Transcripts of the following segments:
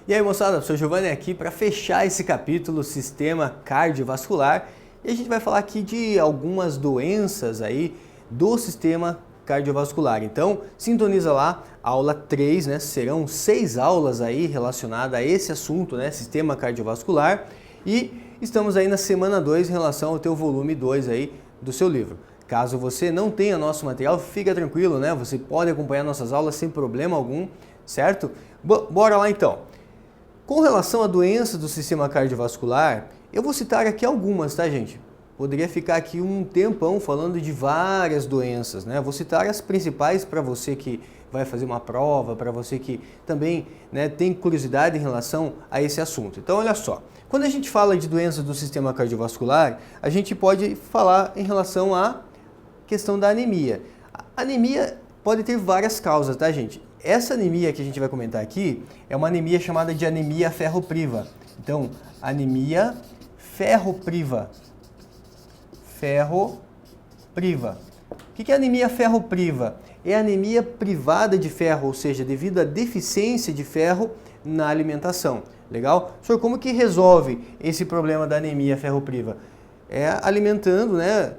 E aí moçada, sou Giovanni aqui para fechar esse capítulo Sistema Cardiovascular e a gente vai falar aqui de algumas doenças aí do sistema cardiovascular. Então sintoniza lá, aula 3, né? Serão 6 aulas aí relacionadas a esse assunto, né? Sistema cardiovascular, e estamos aí na semana 2 em relação ao teu volume 2 aí do seu livro. Caso você não tenha nosso material, fica tranquilo, né? Você pode acompanhar nossas aulas sem problema algum, certo? Bora lá então. Com relação a doenças do sistema cardiovascular, eu vou citar aqui algumas, tá, gente? Poderia ficar aqui um tempão falando de várias doenças, né? Vou citar as principais para você que vai fazer uma prova, para você que também, né, tem curiosidade em relação a esse assunto. Então, olha só, quando a gente fala de doenças do sistema cardiovascular, a gente pode falar em relação à questão da anemia. A anemia pode ter várias causas, tá, gente? Essa anemia que a gente vai comentar aqui é uma anemia chamada de anemia ferropriva. Então, anemia ferropriva. Ferropriva. O que é anemia ferropriva? É anemia privada de ferro, ou seja, devido à deficiência de ferro na alimentação. Legal? Senhor, como que resolve esse problema da anemia ferropriva? É alimentando, né,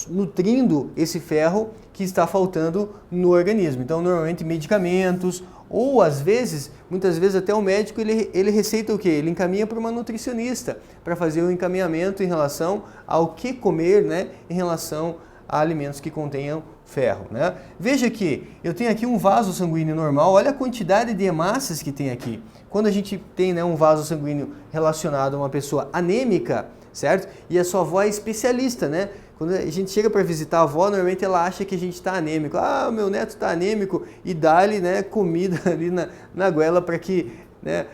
nutrindo esse ferro que está faltando no organismo. Então, normalmente medicamentos, ou às vezes, muitas vezes até o médico, ele receita o quê? Ele encaminha para uma nutricionista para fazer o encaminhamento em relação ao que comer, né, em relação a alimentos que contenham ferro, né? Veja que eu tenho aqui um vaso sanguíneo normal, olha a quantidade de hemácias que tem aqui. Quando a gente tem, né, um vaso sanguíneo relacionado a uma pessoa anêmica, certo? E a sua avó é especialista, né? Quando a gente chega para visitar a avó, normalmente ela acha que a gente está anêmico. Ah, meu neto está anêmico, e dá-lhe, né, comida ali na goela para que, né,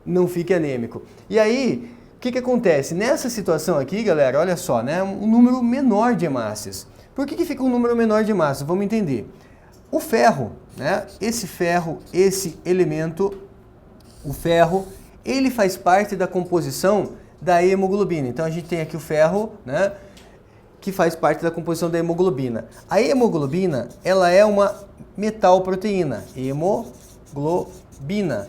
não fique anêmico. E aí, o que acontece? Nessa situação aqui, galera, olha só, né, um número menor de hemácias. Por que fica um número menor de hemácias? Vamos entender. O ferro, né, esse elemento, o ferro, ele faz parte da composição da hemoglobina. Então a gente tem aqui o ferro, né, que faz parte da composição da hemoglobina. A hemoglobina, ela é uma metalproteína. Hemoglobina,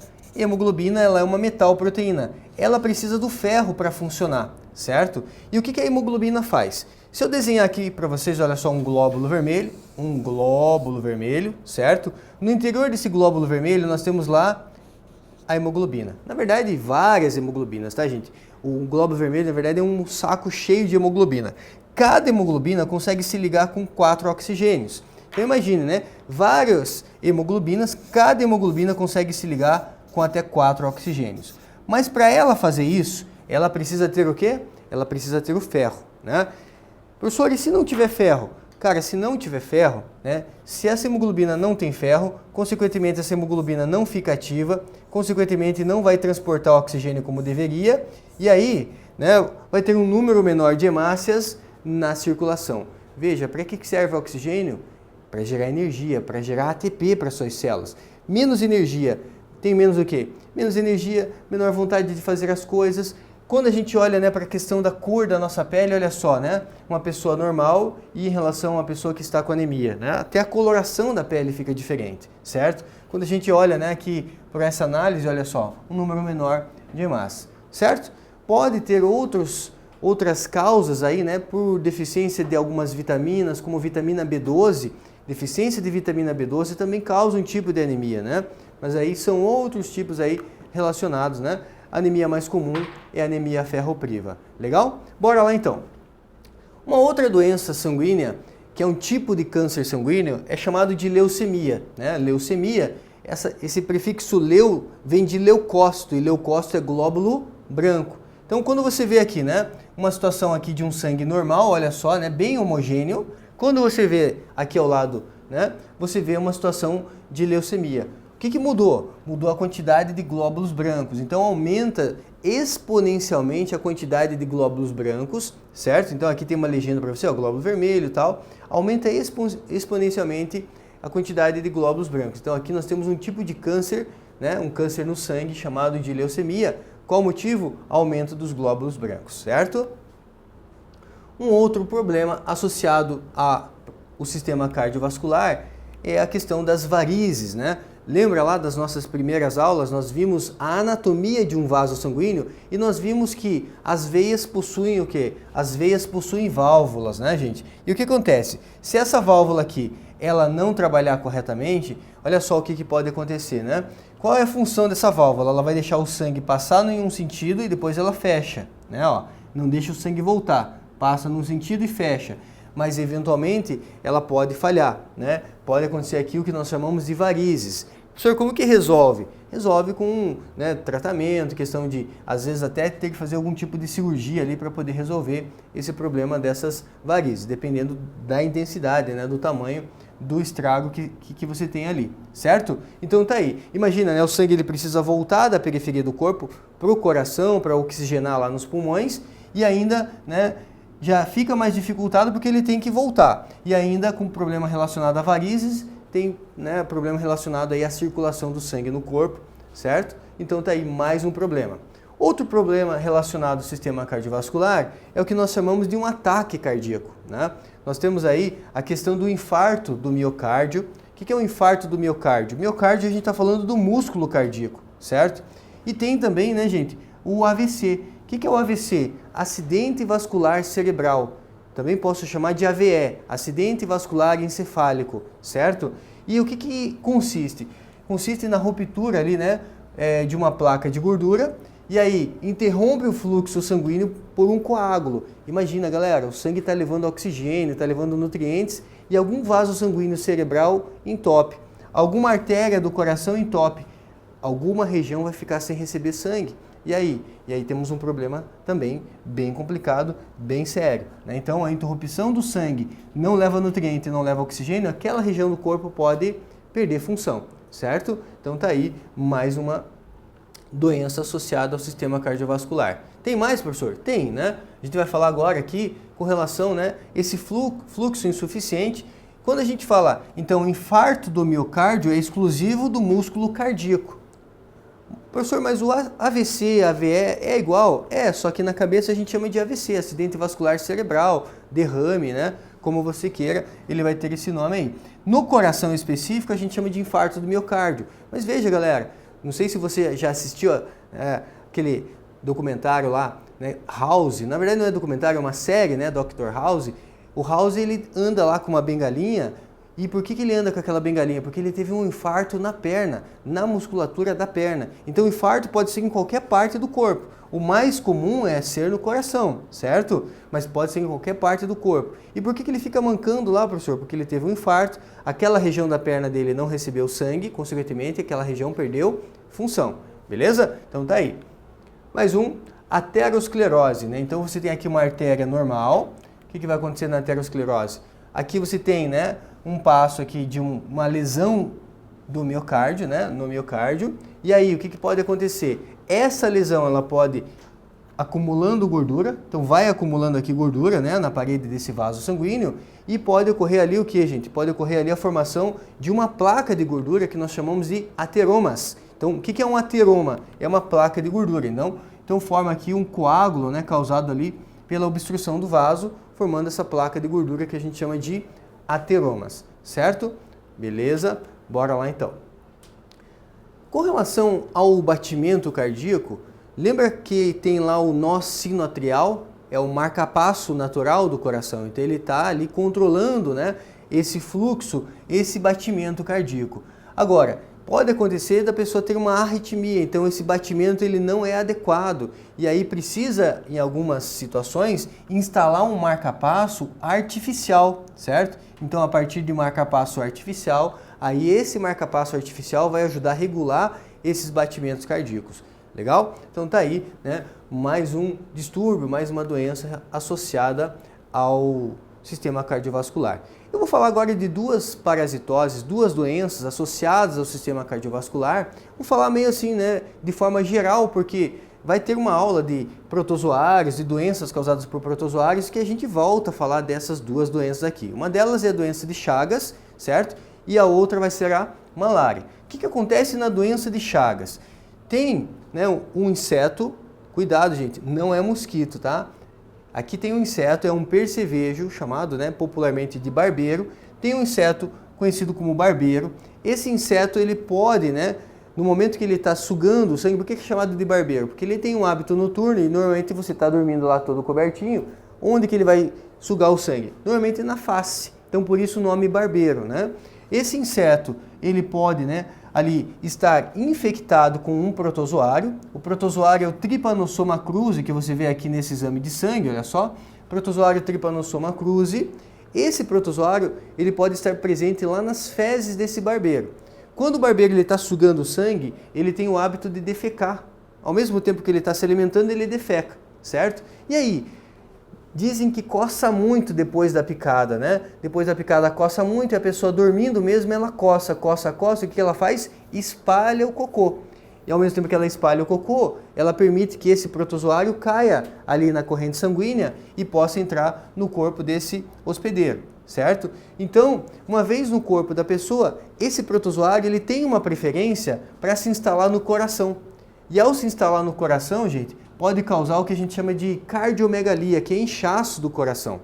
ela é uma metalproteína. Ela precisa do ferro para funcionar, certo? E o que a hemoglobina faz? Se eu desenhar aqui para vocês, olha só, um glóbulo vermelho, certo? No interior desse glóbulo vermelho nós temos lá a hemoglobina. Na verdade, várias hemoglobinas, tá, gente? O glóbulo vermelho, na verdade, é um saco cheio de hemoglobina. Cada hemoglobina consegue se ligar com 4 oxigênios. Então imagine, né? Várias hemoglobinas, cada hemoglobina consegue se ligar com até 4 oxigênios. Mas para ela fazer isso, ela precisa ter o quê? Ela precisa ter o ferro, né? Professor, e se não tiver ferro? Cara, se não tiver ferro, né, se essa hemoglobina não tem ferro, consequentemente essa hemoglobina não fica ativa, consequentemente não vai transportar o oxigênio como deveria, e aí, né, vai ter um número menor de hemácias na circulação. Veja, para que serve o oxigênio? Para gerar energia, para gerar ATP para suas células. Menos energia, tem menos o quê? Menos energia, menor vontade de fazer as coisas. Quando a gente olha, né, para a questão da cor da nossa pele, olha só, né, uma pessoa normal e em relação a uma pessoa que está com anemia, né, até a coloração da pele fica diferente, certo? Quando a gente olha, né, aqui por essa análise, olha só, um número menor de hemácias, certo? Pode ter outras causas aí, né, por deficiência de algumas vitaminas, como vitamina B12, deficiência de vitamina B12 também causa um tipo de anemia, né? Mas aí são outros tipos aí relacionados, né? A anemia mais comum é a anemia ferropriva. Legal? Bora lá então. Uma outra doença sanguínea, que é um tipo de câncer sanguíneo, é chamado de leucemia, né? Leucemia, esse prefixo leu vem de leucócito, e leucócito é glóbulo branco. Então, quando você vê aqui, né, uma situação aqui de um sangue normal, olha só, né, bem homogêneo, quando você vê aqui ao lado, né, você vê uma situação de leucemia. O que mudou? Mudou a quantidade de glóbulos brancos. Então aumenta exponencialmente a quantidade de glóbulos brancos, certo? Então aqui tem uma legenda para você, ó, glóbulo vermelho e tal. Aumenta exponencialmente a quantidade de glóbulos brancos. Então aqui nós temos um tipo de câncer, né? Um câncer no sangue chamado de leucemia. Qual o motivo? Aumento dos glóbulos brancos, certo? Um outro problema associado ao sistema cardiovascular é a questão das varizes, né? Lembra lá das nossas primeiras aulas, nós vimos a anatomia de um vaso sanguíneo e nós vimos que as veias possuem o quê? As veias possuem válvulas, né, gente? E o que acontece? Se essa válvula aqui, ela não trabalhar corretamente, olha só o que pode acontecer, né? Qual é a função dessa válvula? Ela vai deixar o sangue passar em um sentido e depois ela fecha, né? Ó, não deixa o sangue voltar, passa num sentido e fecha. Mas eventualmente ela pode falhar, né? Pode acontecer aqui o que nós chamamos de varizes. Professor, como que resolve? Resolve com, né, tratamento, questão de, às vezes, até ter que fazer algum tipo de cirurgia ali para poder resolver esse problema dessas varizes, dependendo da intensidade, né, do tamanho do estrago que você tem ali, certo? Então tá aí. Imagina, né, o sangue ele precisa voltar da periferia do corpo para o coração, para oxigenar lá nos pulmões e ainda, né, já fica mais dificultado porque ele tem que voltar. E ainda com problema relacionado a varizes, tem, né, problema relacionado aí à circulação do sangue no corpo, certo? Então tá aí mais um problema. Outro problema relacionado ao sistema cardiovascular é o que nós chamamos de um ataque cardíaco, né? Nós temos aí a questão do infarto do miocárdio. O que é o infarto do miocárdio? O miocárdio a gente está falando do músculo cardíaco, certo? E tem também, né, gente, o AVC. O que é o AVC? Acidente vascular cerebral. Também posso chamar de AVE, acidente vascular encefálico, certo? E o que consiste? Consiste na ruptura ali, né, de uma placa de gordura e aí interrompe o fluxo sanguíneo por um coágulo. Imagina, galera, o sangue está levando oxigênio, está levando nutrientes e algum vaso sanguíneo cerebral entope, alguma artéria do coração entope, alguma região vai ficar sem receber sangue. E aí temos um problema também bem complicado, bem sério, né? Então a interrupção do sangue não leva nutriente, não leva oxigênio, aquela região do corpo pode perder função, certo? Então tá aí mais uma doença associada ao sistema cardiovascular. Tem mais, professor? Tem, né? A gente vai falar agora aqui com relação, né, esse fluxo insuficiente. Quando a gente fala, então, infarto do miocárdio é exclusivo do músculo cardíaco. Professor, mas o AVC, AVE é igual? É, só que na cabeça a gente chama de AVC, acidente vascular cerebral, derrame, né? Como você queira, ele vai ter esse nome aí. No coração específico, a gente chama de infarto do miocárdio. Mas veja, galera, não sei se você já assistiu aquele documentário lá, né, House. Na verdade não é documentário, é uma série, né, Dr. House. O House, ele anda lá com uma bengalinha. E por que ele anda com aquela bengalinha? Porque ele teve um infarto na perna, na musculatura da perna. Então o infarto pode ser em qualquer parte do corpo. O mais comum é ser no coração, certo? Mas pode ser em qualquer parte do corpo. E por que ele fica mancando lá, professor? Porque ele teve um infarto, aquela região da perna dele não recebeu sangue, consequentemente aquela região perdeu função. Beleza? Então tá aí. Mais um, aterosclerose, né? Então você tem aqui uma artéria normal. O que vai acontecer na aterosclerose? Aqui você tem, né, um passo aqui de uma lesão do miocárdio, né, no miocárdio. E aí, o que pode acontecer? Essa lesão, ela pode acumulando gordura, então vai acumulando aqui gordura, né, na parede desse vaso sanguíneo e pode ocorrer ali o que, gente? Pode ocorrer ali a formação de uma placa de gordura que nós chamamos de ateromas. Então, o que é um ateroma? É uma placa de gordura, então forma aqui um coágulo, né, causado ali pela obstrução do vaso, formando essa placa de gordura que a gente chama de ateromas, certo? Beleza? Bora lá então. Com relação ao batimento cardíaco, lembra que tem lá o nó sinoatrial? É o marcapasso natural do coração. Então ele está ali controlando, né, esse fluxo, esse batimento cardíaco. Agora, pode acontecer da pessoa ter uma arritmia, então esse batimento ele não é adequado e aí precisa, em algumas situações, instalar um marcapasso artificial, certo? Então a partir de marcapasso artificial, aí esse marcapasso artificial vai ajudar a regular esses batimentos cardíacos. Legal? Então tá aí, né, mais um distúrbio, mais uma doença associada ao sistema cardiovascular. Eu vou falar agora de duas parasitoses, duas doenças associadas ao sistema cardiovascular. Vou falar meio assim, né, de forma geral, porque vai ter uma aula de protozoários e doenças causadas por protozoários que a gente volta a falar dessas duas doenças aqui. Uma delas é a doença de Chagas, certo? E a outra vai ser a malária. O que acontece na doença de Chagas? Tem, né, um inseto, cuidado gente, não é mosquito, tá? Aqui tem um inseto, é um percevejo, chamado, né, popularmente de barbeiro. Tem um inseto conhecido como barbeiro. Esse inseto, ele pode, né, no momento que ele está sugando o sangue, por que é chamado de barbeiro? Porque ele tem um hábito noturno e normalmente você está dormindo lá todo cobertinho. Onde que ele vai sugar o sangue? Normalmente na face. Então por isso o nome barbeiro, né? Esse inseto, ele pode, né, ali estar infectado com um protozoário. O protozoário é o Trypanosoma cruzi, que você vê aqui nesse exame de sangue, olha só. Protozoário Trypanosoma cruzi. Esse protozoário, ele pode estar presente lá nas fezes desse barbeiro. Quando o barbeiro está sugando o sangue, ele tem o hábito de defecar. Ao mesmo tempo que ele está se alimentando, ele defeca, certo? E aí, dizem que coça muito depois da picada, né? Depois da picada coça muito e a pessoa dormindo mesmo, ela coça. E o que ela faz? Espalha o cocô. E ao mesmo tempo que ela espalha o cocô, ela permite que esse protozoário caia ali na corrente sanguínea e possa entrar no corpo desse hospedeiro, certo? Então, uma vez no corpo da pessoa, esse protozoário ele tem uma preferência para se instalar no coração. E ao se instalar no coração, gente, pode causar o que a gente chama de cardiomegalia, que é inchaço do coração.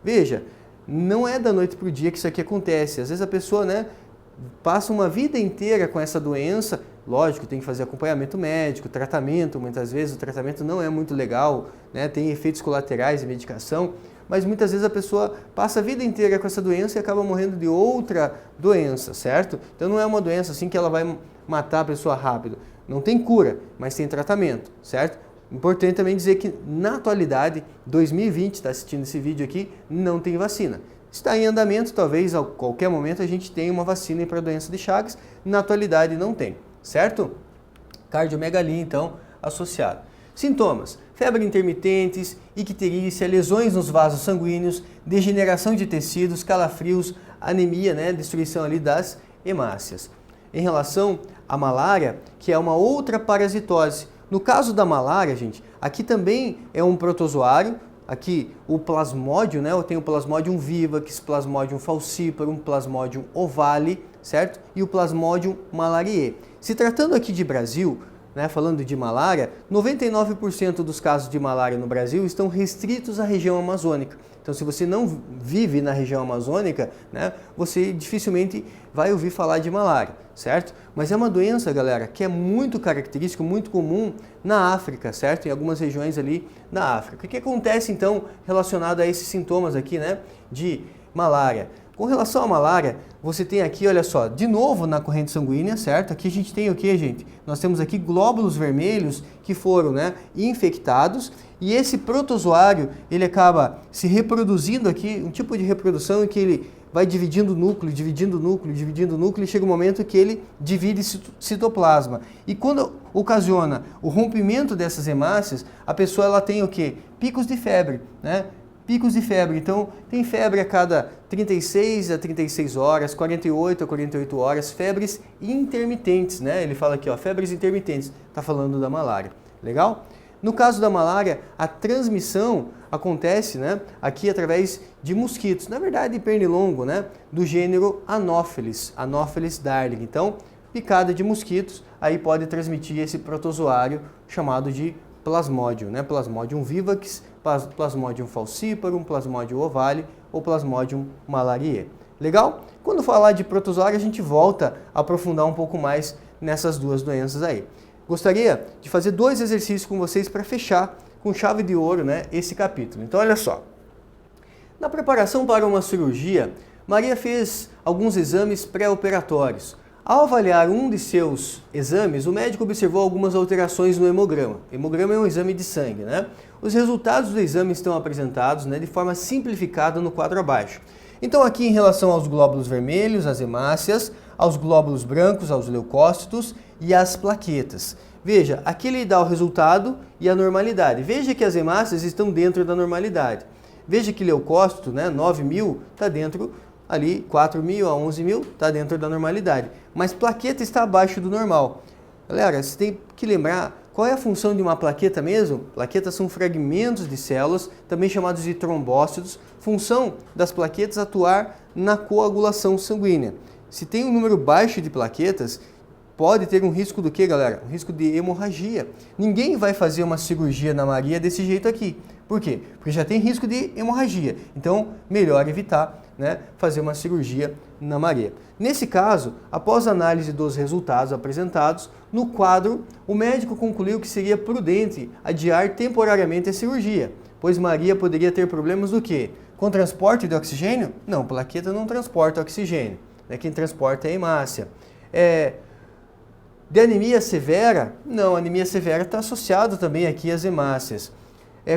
Veja, não é da noite para o dia que isso aqui acontece. Às vezes a pessoa, né, passa uma vida inteira com essa doença. Lógico, tem que fazer acompanhamento médico, tratamento. Muitas vezes o tratamento não é muito legal, né, tem efeitos colaterais de medicação. Mas muitas vezes a pessoa passa a vida inteira com essa doença e acaba morrendo de outra doença, certo? Então não é uma doença assim que ela vai matar a pessoa rápido. Não tem cura, mas tem tratamento, certo? Importante também dizer que na atualidade, 2020, está assistindo esse vídeo aqui, não tem vacina. Está em andamento, talvez a qualquer momento a gente tenha uma vacina para a doença de Chagas, na atualidade não tem, certo? Cardiomegalia, então, associado. Sintomas: febre intermitentes, icterícia, lesões nos vasos sanguíneos, degeneração de tecidos, calafrios, anemia, né, destruição ali das hemácias. Em relação à malária, que é uma outra parasitose. No caso da malária, gente, aqui também é um protozoário, aqui o plasmódio, né, eu tenho o Plasmodium vivax, Plasmodium falciparum, Plasmodium ovale, certo? E o Plasmodium malariae. Se tratando aqui de Brasil, né, falando de malária, 99% dos casos de malária no Brasil estão restritos à região amazônica. Então, se você não vive na região amazônica, né, você dificilmente vai ouvir falar de malária, certo? Mas é uma doença, galera, que é muito característica, muito comum na África, certo? Em algumas regiões ali na África. O que acontece, então, relacionado a esses sintomas aqui, né, de malária? Com relação à malária, você tem aqui, olha só, de novo na corrente sanguínea, certo? Aqui a gente tem o que, gente? Nós temos aqui glóbulos vermelhos que foram, né, infectados, e esse protozoário, ele acaba se reproduzindo aqui, um tipo de reprodução em que ele vai dividindo o núcleo, e chega um momento que ele divide citoplasma. E quando ocasiona o rompimento dessas hemácias, a pessoa ela tem o que? Picos de febre, né? Picos de febre, então tem febre a cada 36 a 36 horas, 48 a 48 horas, febres intermitentes, né? Ele fala aqui, ó, febres intermitentes, tá falando da malária, legal? No caso da malária, a transmissão acontece, né, aqui através de mosquitos, na verdade pernilongo, né, do gênero Anopheles, Anopheles darling. Então, picada de mosquitos, aí pode transmitir esse protozoário chamado de Plasmodium, né, Plasmodium vivax, Plasmodium falciparum, Plasmodium ovale ou Plasmodium malariae. Legal? Quando falar de protozoário, a gente volta a aprofundar um pouco mais nessas duas doenças aí. Gostaria de fazer 2 exercícios com vocês para fechar com chave de ouro, né, esse capítulo. Então, olha só. Na preparação para uma cirurgia, Maria fez alguns exames pré-operatórios. Ao avaliar um de seus exames, o médico observou algumas alterações no hemograma. Hemograma é um exame de sangue, né? Os resultados do exame estão apresentados, né, de forma simplificada no quadro abaixo. Então, aqui em relação aos glóbulos vermelhos, às hemácias, aos glóbulos brancos, aos leucócitos e às plaquetas. Veja, aqui ele dá o resultado e a normalidade. Veja que as hemácias estão dentro da normalidade. Veja que leucócito, né, 9.000, está dentro ali, 4.000 a 11.000, está dentro da normalidade. Mas plaqueta está abaixo do normal. Galera, você tem que lembrar qual é a função de uma plaqueta mesmo? Plaquetas são fragmentos de células, também chamados de trombócitos. Função das plaquetas atuar na coagulação sanguínea. Se tem um número baixo de plaquetas, pode ter um risco do que, galera? Um risco de hemorragia. Ninguém vai fazer uma cirurgia na Maria desse jeito aqui. Por quê? Porque já tem risco de hemorragia. Então, melhor evitar, né, fazer uma cirurgia na Maria. Nesse caso, após análise dos resultados apresentados, no quadro, o médico concluiu que seria prudente adiar temporariamente a cirurgia, pois Maria poderia ter problemas do quê? Com transporte de oxigênio? Não, plaqueta não transporta oxigênio. Né? Quem transporta é a hemácia. De anemia severa? Não, a anemia severa está associada também aqui às hemácias.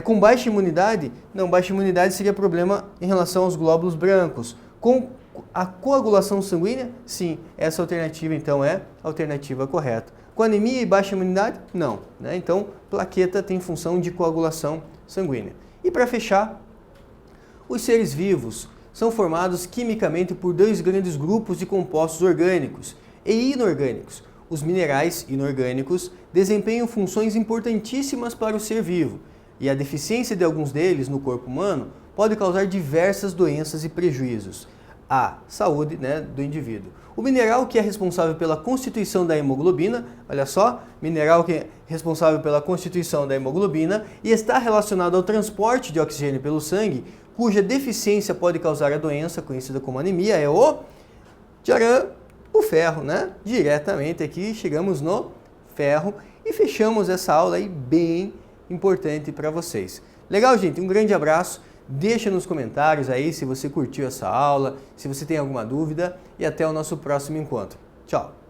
Com baixa imunidade? Não, baixa imunidade seria problema em relação aos glóbulos brancos. Com a coagulação sanguínea? Sim, essa alternativa então é a alternativa correta. Com anemia e baixa imunidade? Não. Né? Então, plaqueta tem função de coagulação sanguínea. E para fechar, os seres vivos são formados quimicamente por dois grandes grupos de compostos orgânicos e inorgânicos. Os minerais inorgânicos desempenham funções importantíssimas para o ser vivo, e a deficiência de alguns deles no corpo humano pode causar diversas doenças e prejuízos à saúde, né, do indivíduo. O mineral que é responsável pela constituição da hemoglobina, olha só, mineral que é responsável pela constituição da hemoglobina e está relacionado ao transporte de oxigênio pelo sangue, cuja deficiência pode causar a doença conhecida como anemia, é o tcharam, o ferro, né? Diretamente aqui chegamos no ferro e fechamos essa aula aí bem importante para vocês. Legal, gente? Um grande abraço. Deixa nos comentários aí se você curtiu essa aula, se você tem alguma dúvida e até o nosso próximo encontro. Tchau!